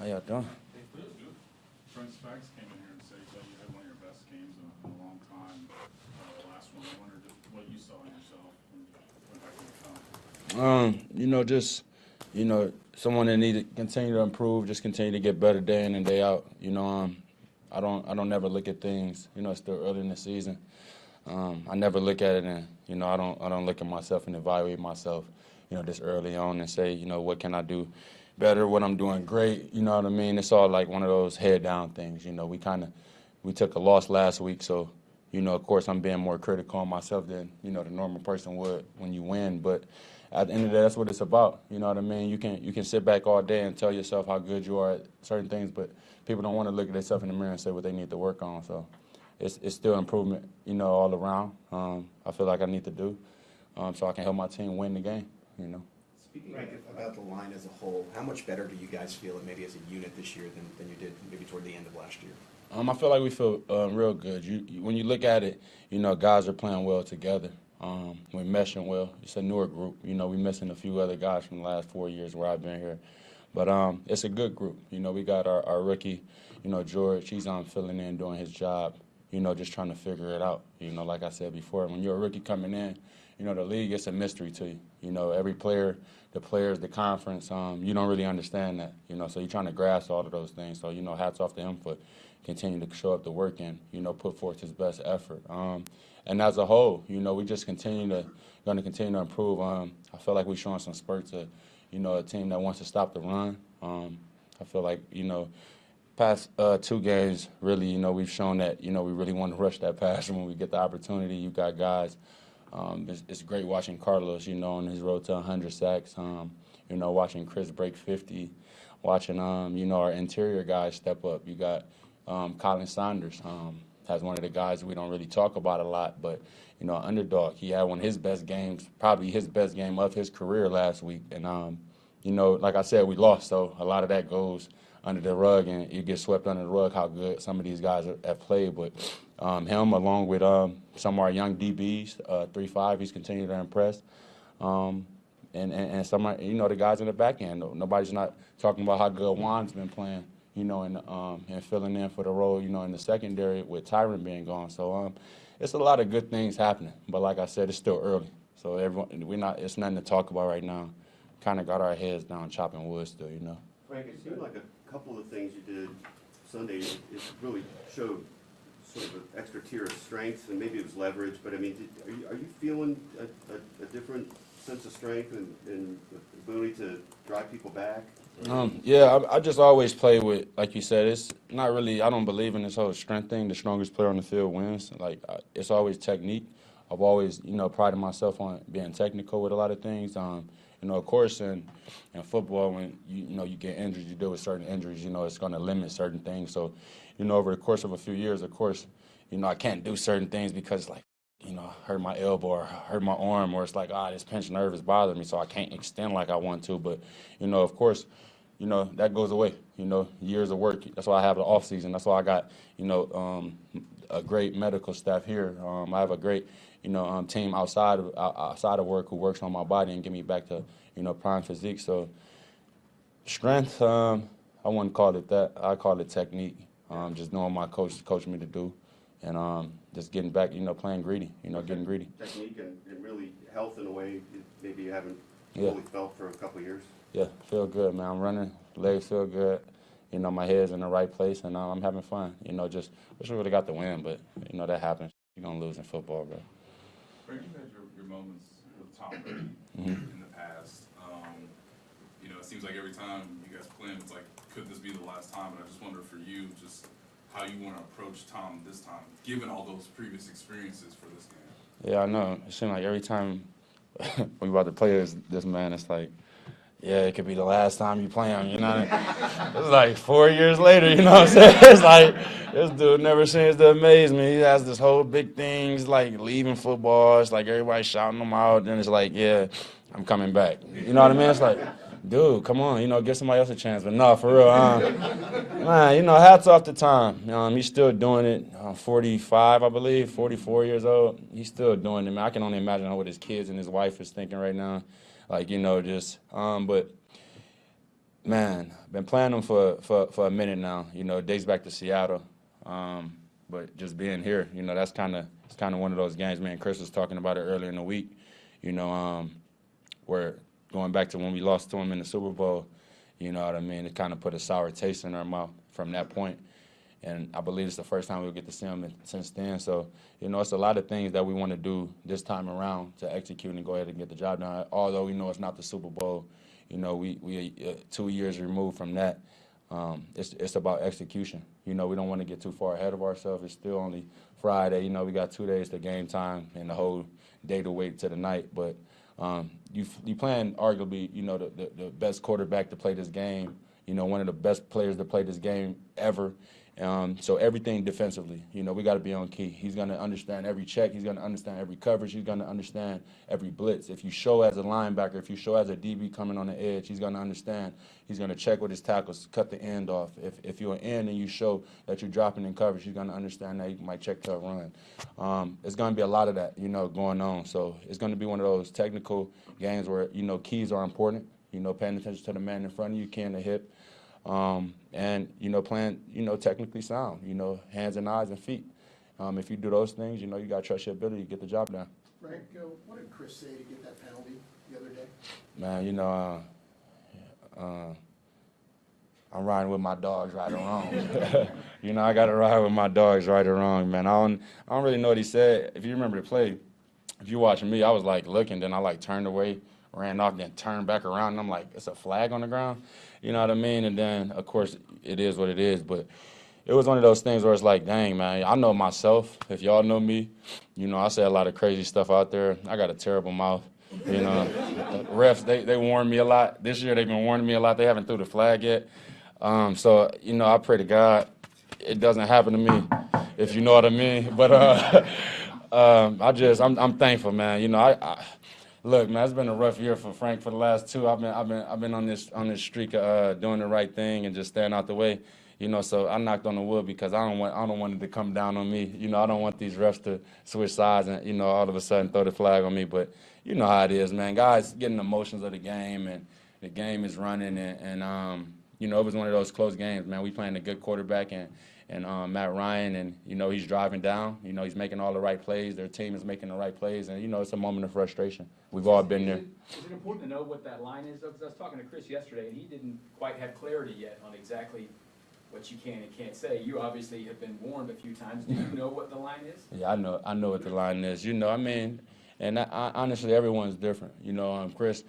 y'all doing? Prince Facts came in here and said that you had one of your best games in a long time. The last one, I wondered what you saw in yourself when you went back to the film. Someone that need to continue to improve, just continue to get better day in and day out. I don't never look at things. It's still early in the season. I never look at it and I don't look at myself and evaluate myself. This early on and say, what can I do better? What I'm doing great. You know what I mean? It's all like one of those head down things. We took a loss last week, so of course I'm being more critical on myself than the normal person would when you win. But at the end of the day, that's what it's about. You know what I mean? You can sit back all day and tell yourself how good you are at certain things, but people don't want to look at themselves in the mirror and say what they need to work on. So it's still improvement, all around. I feel like I need to do so I can help my team win the game. Speaking about the line as a whole, how much better do you guys feel, maybe as a unit this year, than you did maybe toward the end of last year? I feel like we feel real good. When you look at it, guys are playing well together. We're meshing well. It's a newer group. We're missing a few other guys from the last 4 years where I've been here. But it's a good group. We got our rookie, George. He's filling in, doing his job, just trying to figure it out. Like I said before, when you're a rookie coming in, the league, it's a mystery to you. Every player, the players, the conference, you don't really understand that, so you're trying to grasp all of those things. So, hats off to him for continuing to show up to work and, put forth his best effort. And as a whole, we just going to continue to improve. I feel like we're showing some spurts of, a team that wants to stop the run. I feel like, past 2 games, really, we've shown that, we really want to rush that pass when we get the opportunity. You got guys. It's great watching Carlos, on his road to 100 sacks, watching Chris break 50, watching, our interior guys step up. You got Colin Saunders, has one of the guys we don't really talk about a lot, but, underdog. He had one of his best games, probably his best game of his career last week. And, like I said, we lost, so a lot of that goes under the rug, and you get swept under the rug how good some of these guys have played. But him, along with some of our young DBs, 3-5, he's continued to impress. And some, the guys in the back end. Nobody's not talking about how good Juan's been playing, and filling in for the role, in the secondary with Tyron being gone. So it's a lot of good things happening. But like I said, it's still early. So it's nothing to talk about right now. Kind of got our heads down chopping wood still, Frank, it seemed like a couple of things you did Sunday, it really showed sort of an extra tier of strength, and maybe it was leverage, but I mean, are you feeling a different sense of strength and ability to drive people back? Yeah, I just always play with, like you said, it's not really, I don't believe in this whole strength thing. The strongest player on the field wins. It's always technique. I've always, prided myself on being technical with a lot of things. Of course, in football, when you get injured, you deal with certain injuries. It's going to limit certain things. So, over the course of a few years, of course, I can't do certain things because, I hurt my elbow or hurt my arm, or it's like, this pinched nerve is bothering me, so I can't extend like I want to. But, of course, that goes away. Years of work. That's why I have the off season. That's why I got, a great medical staff here. I have a great team outside of work who works on my body and get me back to, prime physique. So strength, I wouldn't call it that. I call it technique. Just doing what my coach coached me to do, and just getting back, playing greedy, getting greedy. Technique and really health in a way maybe you haven't fully felt for a couple of years. Yeah, feel good, man. I'm running, legs feel good. My head's in the right place, and I'm having fun. Just wish we would have got the win, but that happens. You're gonna lose in football, bro. Frank, you've had your moments with Tom Brady in the past. It seems like every time you guys play him, it's like, could this be the last time? And I just wonder for you, just how you want to approach Tom this time, given all those previous experiences for this game. Yeah, I know. It seems like every time we about to play this man, it's like, yeah, it could be the last time you play him, It's like 4 years later, what I'm saying? It's like, this dude never seems to amaze me. He has this whole big thing. He's like leaving football. It's like everybody shouting him out. Then it's like, yeah, I'm coming back. You know what I mean? It's like, dude, come on, give somebody else a chance. But no, for real, man, hats off to Tom. He's still doing it. 45, I believe, 44 years old. He's still doing it, man. I can only imagine what his kids and his wife is thinking right now. But, Man, been playing them for a minute now. You know, it dates back to Seattle. But just being here, you know, it's kind of one of those games. Man, Chris was talking about it earlier in the week. You know, where going back to when we lost to him in the Super Bowl. You know what I mean? It kind of put a sour taste in our mouth from that point. And I believe it's the first time we'll get to see him since then. So, you know, it's a lot of things that we want to do this time around to execute and go ahead and get the job done. Although we know it's not the Super Bowl, you know, we 2 years removed from that. It's about execution. You know, we don't want to get too far ahead of ourselves. It's still only Friday. You know, we got 2 days to game time and the whole day to wait to the night. But you playing arguably, you know, the best quarterback to play this game. You know, one of the best players to play this game ever. So everything defensively, you know, we got to be on key. He's going to understand every check. He's going to understand every coverage. He's going to understand every blitz. If you show as a linebacker, if you show as a DB coming on the edge, he's going to understand. He's going to check with his tackles, cut the end off. If you're an end and you show that you're dropping in coverage, he's going to understand that he might check to a run. It's going to be a lot of that, you know, going on. So it's going to be one of those technical games where, you know, keys are important. You know, paying attention to the man in front of you, key in the hip. And, you know, playing, you know, technically sound, you know, hands and eyes and feet. If you do those things, you know, you got to trust your ability to get the job done. Frank, what did Chris say to get that penalty the other day? Man, you know, I'm riding with my dogs right or wrong. You know, I got to ride with my dogs right or wrong, man. I don't really know what he said. If you remember the play, if you're watching me, I was, like, looking, then I, like, turned away, ran off, then turned back around, and I'm like, it's a flag on the ground. You know what I mean? And then, of course, it is what it is. But it was one of those things where it's like, dang, man, I know myself. If y'all know me, you know, I say a lot of crazy stuff out there. I got a terrible mouth. You know, refs, they warn me a lot. This year they've been warning me a lot. They haven't threw the flag yet. So, you know, I pray to God it doesn't happen to me, if you know what I mean. But I'm thankful, man. You know, look, man, it's been a rough year for Frank for the last two. I've been on this streak of doing the right thing and just staying out the way. You know, so I knocked on the wood because I don't want it to come down on me. You know, I don't want these refs to switch sides and, you know, all of a sudden throw the flag on me. But you know how it is, man. Guys getting the emotions of the game, and the game is running, and you know, it was one of those close games, man. We playing a good quarterback and Matt Ryan, and, you know, he's driving down. You know, he's making all the right plays. Their team is making the right plays, and, you know, it's a moment of frustration. We've all been there. Is it important to know what that line is, though? Because I was talking to Chris yesterday, and he didn't quite have clarity yet on exactly what you can and can't say. You obviously have been warned a few times. Do you know what the line is? Yeah, I know what the line is. You know, I mean, and honestly, everyone's different. You know, Chris,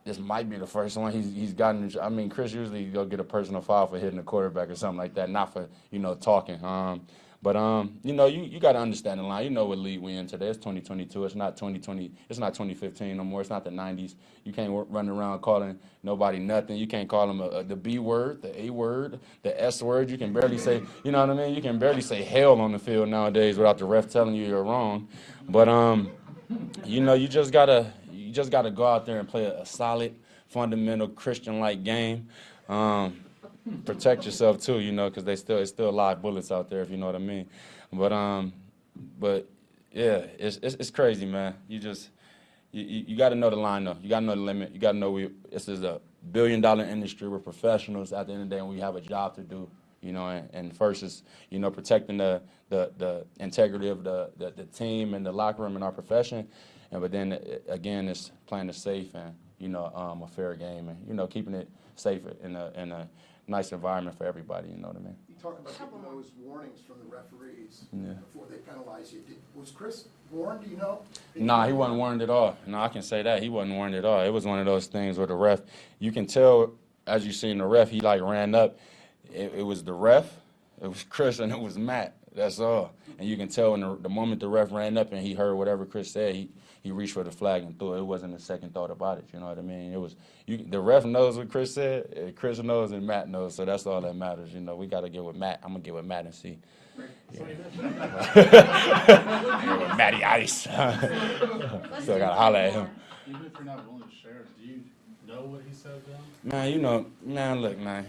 this might be the first one he's gotten. I mean, Chris usually go get a personal foul for hitting the quarterback or something like that, not for, you know, talking. But you know, you got to understand the line. You know what league we in today. It's 2022. It's not 2020. It's not 2015 no more. It's not the 90s. You can't run around calling nobody nothing. You can't call them the B word, the A word, the S word. You can barely say, you know what I mean? You can barely say hell on the field nowadays without the ref telling you you're wrong. But you know, you just gotta go out there and play a solid, fundamental Christian-like game. Protect yourself too, you know, because it's still live bullets out there, if you know what I mean. But yeah, it's crazy, man. You got to know the line though. You got to know the limit. You got to know this is a billion-dollar industry. We're professionals at the end of the day, and we have a job to do. You know, and first is, you know, protecting the integrity of the team and the locker room in our profession, but then again, it's playing it safe and, you know, a fair game, and, you know, keeping it safe in a nice environment for everybody. You know what I mean? You talk about getting those warnings from the referees before they penalize you. Was Chris warned? Do you know? Nah, he wasn't warned at all. No, I can say that he wasn't warned at all. It was one of those things where the ref, you can tell as you seen the ref, he like ran up. It was the ref, it was Chris, and it was Matt. That's all. And you can tell in the moment the ref ran up and he heard whatever Chris said, he reached for the flag and threw it. It wasn't a second thought about it. You know what I mean? It was the ref knows what Chris said, Chris knows, and Matt knows. So that's all that matters. You know, we got to get with Matt. I'm gonna get with Matt and see. Yeah. Matty Ice. So I gotta holler at him. Even if you're not willing to share, do you know what he said then? Man, you know, man, look, man.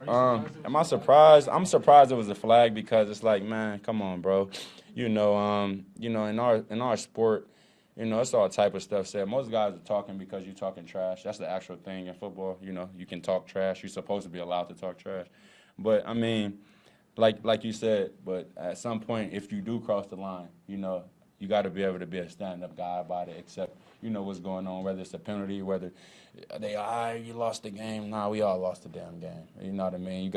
Am I surprised? I'm surprised it was a flag because it's like, man, come on, bro. You know, in our sport, You know, it's all type of stuff said. Most guys are talking because you're talking trash. That's the actual thing in football. You know, you can talk trash. You're supposed to be allowed to talk trash. But, I mean, like you said, but at some point, if you do cross the line, you know, you got to be able to be a stand-up guy about it, except you know what's going on, whether it's a penalty, whether you lost the game. Nah, we all lost the damn game. You know what I mean?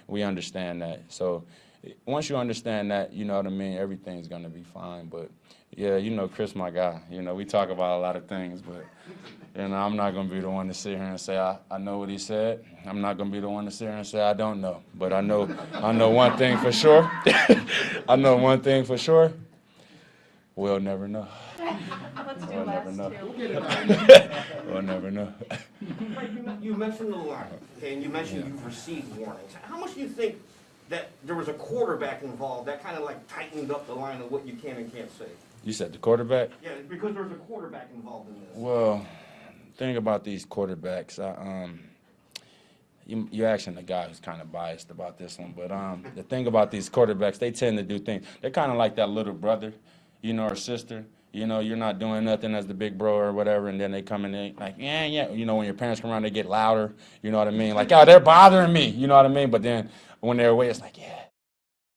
We understand that. So once you understand that, you know what I mean, everything's going to be fine. But, yeah, you know, Chris, my guy, you know, we talk about a lot of things, but, you know, I'm not going to be the one to sit here and say I know what he said. I'm not going to be the one to sit here and say I don't know. But I know one thing for sure. I know one thing for sure. We'll never know. Let's do We'll never last know. two. We'll never know. Mike, you mentioned the line, okay, and you mentioned you've received warnings. How much do you think that there was a quarterback involved that kind of like tightened up the line of what you can and can't say? You said the quarterback? Yeah, because there was a quarterback involved in this. Well, thing about these quarterbacks, you're asking the guy who's kind of biased about this one, but the thing about these quarterbacks, they tend to do things. They're kind of like that little brother, you know, or sister. You know, you're not doing nothing as the big bro or whatever, and then they come in like, yeah. You know, when your parents come around, they get louder. You know what I mean? Like, oh, they're bothering me. You know what I mean? But then when they're away, it's like, yeah.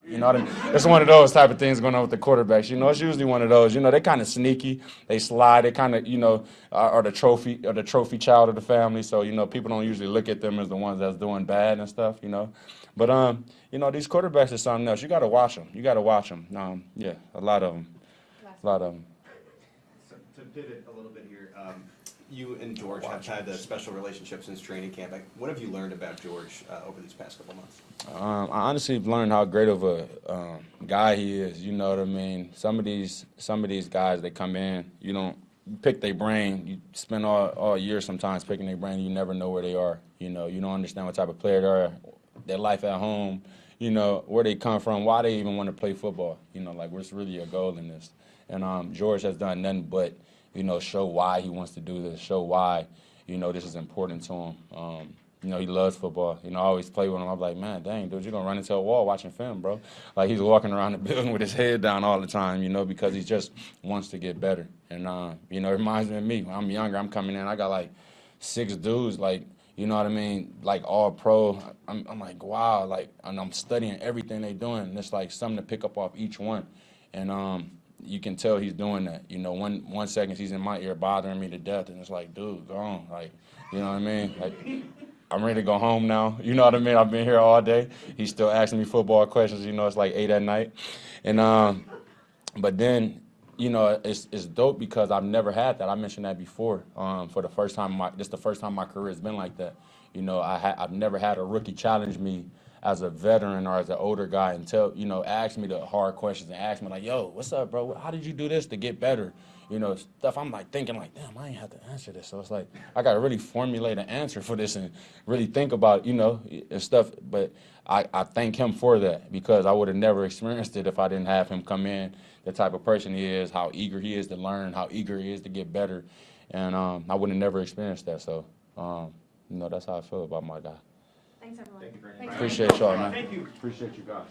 You know what I mean? It's one of those type of things going on with the quarterbacks. You know, it's usually one of those. You know, they kind of sneaky. They slide. They kind of, you know, are the trophy child of the family. So, you know, people don't usually look at them as the ones that's doing bad and stuff. You know, but you know, these quarterbacks are something else. You got to watch them. Yeah, a lot of them. So to pivot a little bit here, you and George have had a special relationship since training camp. What have you learned about George over these past couple months? I honestly learned how great of a guy he is. You know what I mean? Some of these guys, they come in, you pick their brain. You spend all year sometimes picking their brain. You never know where they are. You know, you don't understand what type of player they are, their life at home. You know, where they come from, why they even want to play football. You know, like what's really a goal in this. And George has done nothing but, you know, show why he wants to do this, show why, you know, this is important to him. You know, he loves football. You know, I always play with him. I'm like, man, dang, dude, you're going to run into a wall watching film, bro. Like, he's walking around the building with his head down all the time, you know, because he just wants to get better. And, you know, it reminds me of me. When I'm younger, I'm coming in, I got, like, 6 dudes, like, you know what I mean, like, all pro. I'm like, wow, like, and I'm studying everything they're doing. And it's, like, something to pick up off each one. And, you can tell he's doing that. You know, one second he's in my ear bothering me to death, and it's like, dude, go on. Like, you know what I mean? Like, I'm ready to go home now. You know what I mean? I've been here all day. He's still asking me football questions. You know, it's like 8 at night. And but then, you know, it's dope because I've never had that. I mentioned that before. For the first time, this is the first time my career has been like that. You know, I've never had a rookie challenge me as a veteran or as an older guy and ask me the hard questions and ask me like, yo, what's up, bro? How did you do this to get better? You know, stuff I'm like thinking like, damn, I ain't have to answer this. So it's like, I got to really formulate an answer for this and really think about, you know, and stuff. But I thank him for that because I would have never experienced it if I didn't have him come in, the type of person he is, how eager he is to learn, how eager he is to get better. And I would have never experienced that. So, you know, that's how I feel about my guy. Thanks, everyone. Thank you very much. Thanks, Appreciate y'all, man. Thank you. Appreciate you guys.